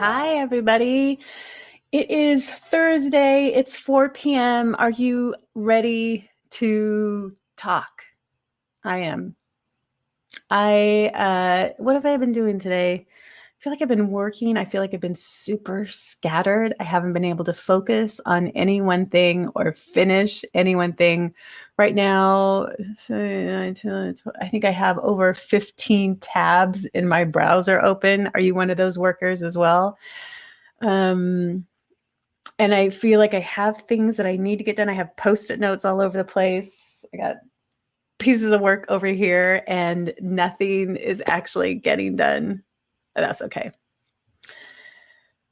Hi, everybody. It is Thursday. It's 4 p.m. Are you ready to talk? I am. What have I been doing today? I feel like I've been working. I feel like I've been super scattered. I haven't been able to focus on any one thing or finish any one thing. Right now, I think I have over 15 tabs in my browser open. Are you one of those workers as well? Um, and I feel like I have things that I need to get done. I have post-it notes all over the place. I got pieces of work over here, and nothing is actually getting done. But that's okay.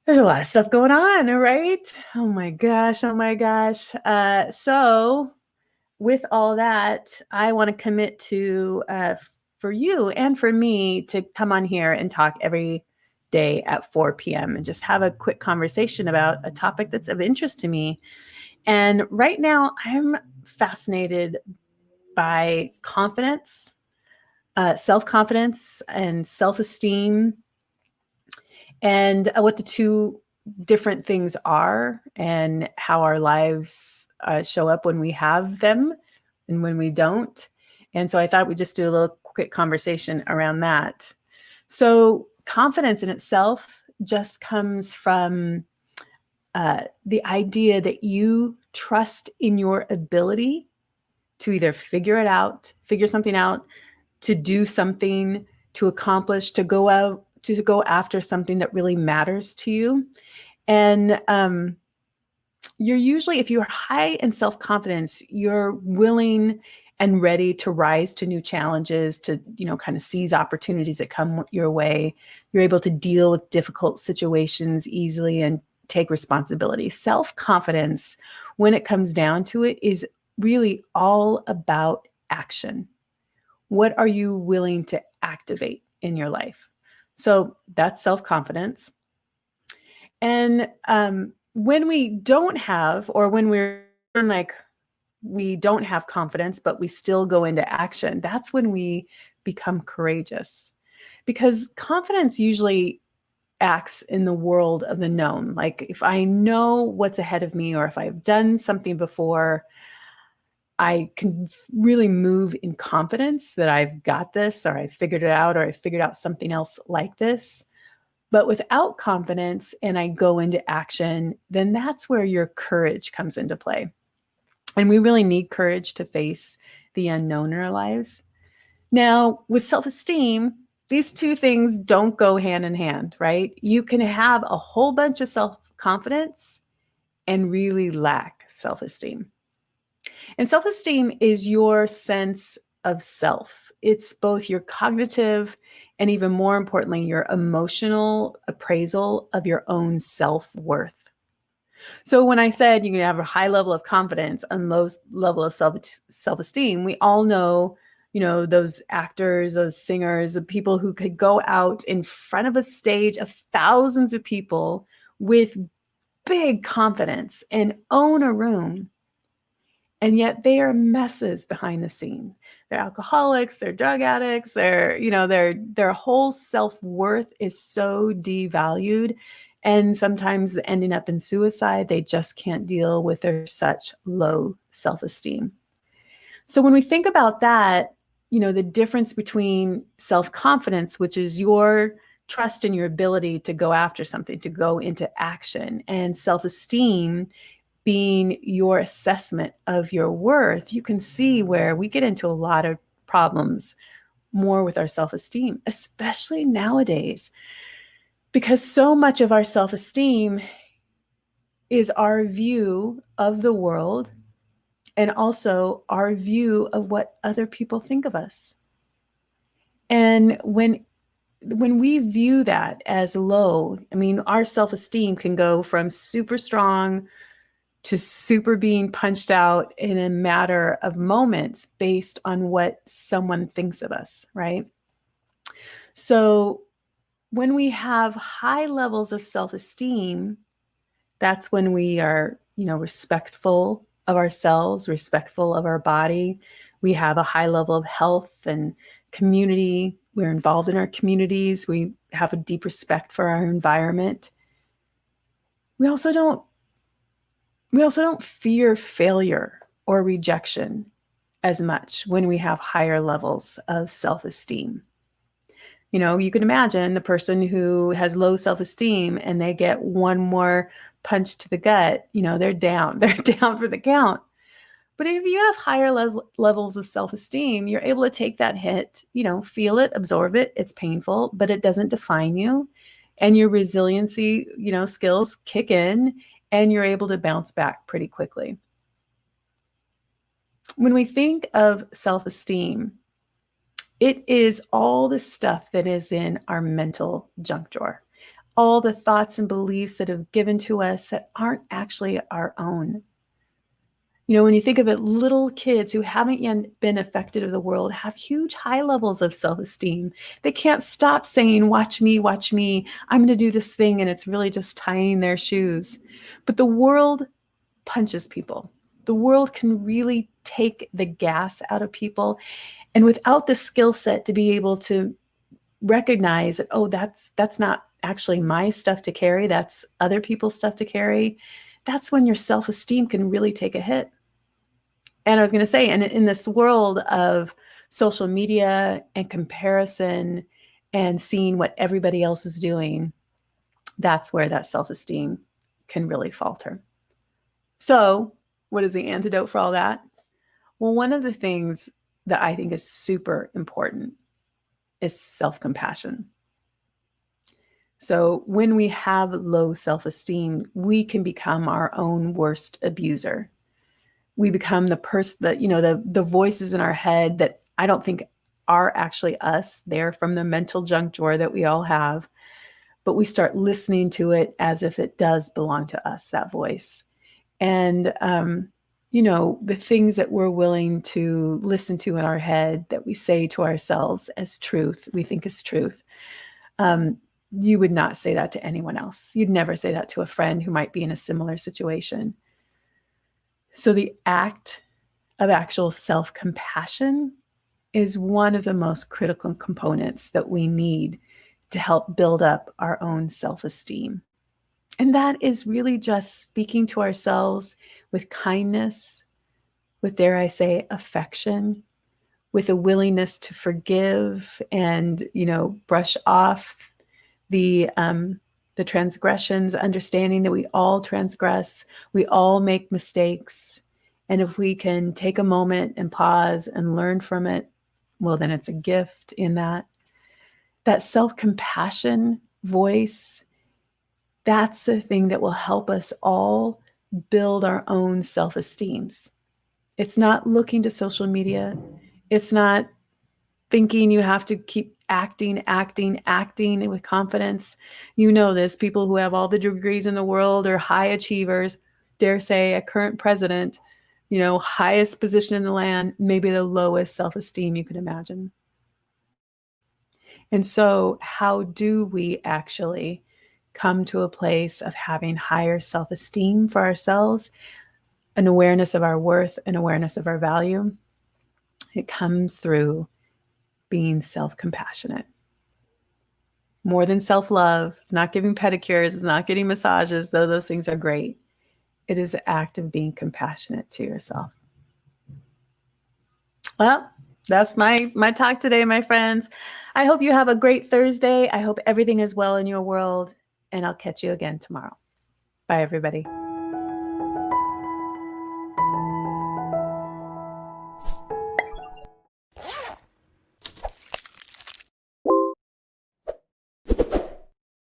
There's a lot of stuff going on, right? Oh my gosh. Oh my gosh. So with all that, I want to commit to, for you and for me to come on here and talk every day at 4 p.m. and just have a quick conversation about a topic that's of interest to me. And right now, I'm fascinated by confidence, self-confidence, and self-esteem, and what the two different things are and how our lives show up when we have them and when we don't. And so I thought we'd just do a little quick conversation around that. So confidence in itself just comes from the idea that you trust in your ability to either figure something out, to do something, to accomplish, to go out, to go after something that really matters to you. And you're usually, if you're high in self-confidence, you're willing and ready to rise to new challenges, to, kind of seize opportunities that come your way. You're able to deal with difficult situations easily and take responsibility. Self-confidence, when it comes down to it, is really all about action. What are you willing to activate in your life? So that's self-confidence. And when we don't have, or when we're like, we don't have confidence, but we still go into action, that's when we become courageous. Because confidence usually acts in the world of the known. Like if I know what's ahead of me, or if I've done something before, I can really move in confidence that I've got this, or I figured it out, or I figured out something else like this. But without confidence and I go into action, then that's where your courage comes into play. And we really need courage to face the unknown in our lives. Now, with self-esteem, these two things don't go hand in hand, right? You can have a whole bunch of self-confidence and really lack self-esteem. And self-esteem is your sense of self. It's both your cognitive and, even more importantly, your emotional appraisal of your own self-worth. So when I said you can have a high level of confidence and low level of self-esteem, we all know, those actors, those singers, the people who could go out in front of a stage of thousands of people with big confidence and own a room. And yet they are messes behind the scene. They're alcoholics, they're drug addicts, their whole self-worth is so devalued. And sometimes ending up in suicide, they just can't deal with their such low self-esteem. So when we think about that, the difference between self-confidence, which is your trust in your ability to go after something, to go into action, and self-esteem being your assessment of your worth, you can see where we get into a lot of problems more with our self-esteem, especially nowadays, because so much of our self-esteem is our view of the world and also our view of what other people think of us. And when we view that as low, our self-esteem can go from super strong to super being punched out in a matter of moments based on what someone thinks of us, right? So when we have high levels of self-esteem, that's when we are, respectful of ourselves, respectful of our body. We have a high level of health and community. We're involved in our communities. We have a deep respect for our environment. We also don't fear failure or rejection as much when we have higher levels of self-esteem. You can imagine the person who has low self-esteem and they get one more punch to the gut, they're down. They're down for the count. But if you have higher levels of self-esteem, you're able to take that hit, feel it, absorb it. It's painful, but it doesn't define you. And your resiliency, skills kick in and you're able to bounce back pretty quickly. When we think of self-esteem, it is all the stuff that is in our mental junk drawer, all the thoughts and beliefs that have given to us that aren't actually our own. When you think of it, little kids who haven't yet been affected of the world have huge high levels of self-esteem. They can't stop saying, watch me, I'm going to do this thing. And it's really just tying their shoes. But the world punches people. The world can really take the gas out of people. And without the skill set to be able to recognize that, oh, that's not actually my stuff to carry, that's other people's stuff to carry, that's when your self-esteem can really take a hit. And I was going to say, and in this world of social media and comparison and seeing what everybody else is doing, that's where that self-esteem can really falter. So what is the antidote for all that? Well, one of the things that I think is super important is self-compassion. So when we have low self-esteem, we can become our own worst abuser. We become the person that, the voices in our head that I don't think are actually us. They're from the mental junk drawer that we all have. But we start listening to it as if it does belong to us, that voice. And, the things that we're willing to listen to in our head that we say to ourselves as truth, we think is truth. You would not say that to anyone else. You'd never say that to a friend who might be in a similar situation. So the act of actual self-compassion is one of the most critical components that we need to help build up our own self-esteem. And that is really just speaking to ourselves with kindness, with, dare I say, affection, with a willingness to forgive and, brush off the transgressions, understanding that we all transgress, we all make mistakes. And if we can take a moment and pause and learn from it, well, then it's a gift in that. That self-compassion voice, that's the thing that will help us all build our own self-esteems. It's not looking to social media. It's not thinking you have to keep acting with confidence. This, people who have all the degrees in the world are high achievers, dare say a current president, highest position in the land, maybe the lowest self-esteem you could imagine. And so how do we actually come to a place of having higher self-esteem for ourselves, an awareness of our worth, an awareness of our value? It comes through being self-compassionate. More than self-love. It's not giving pedicures. It's not getting massages, though those things are great. It is the act of being compassionate to yourself. Well, that's my talk today, my friends. I hope you have a great Thursday. I hope everything is well in your world, and I'll catch you again tomorrow. Bye, everybody.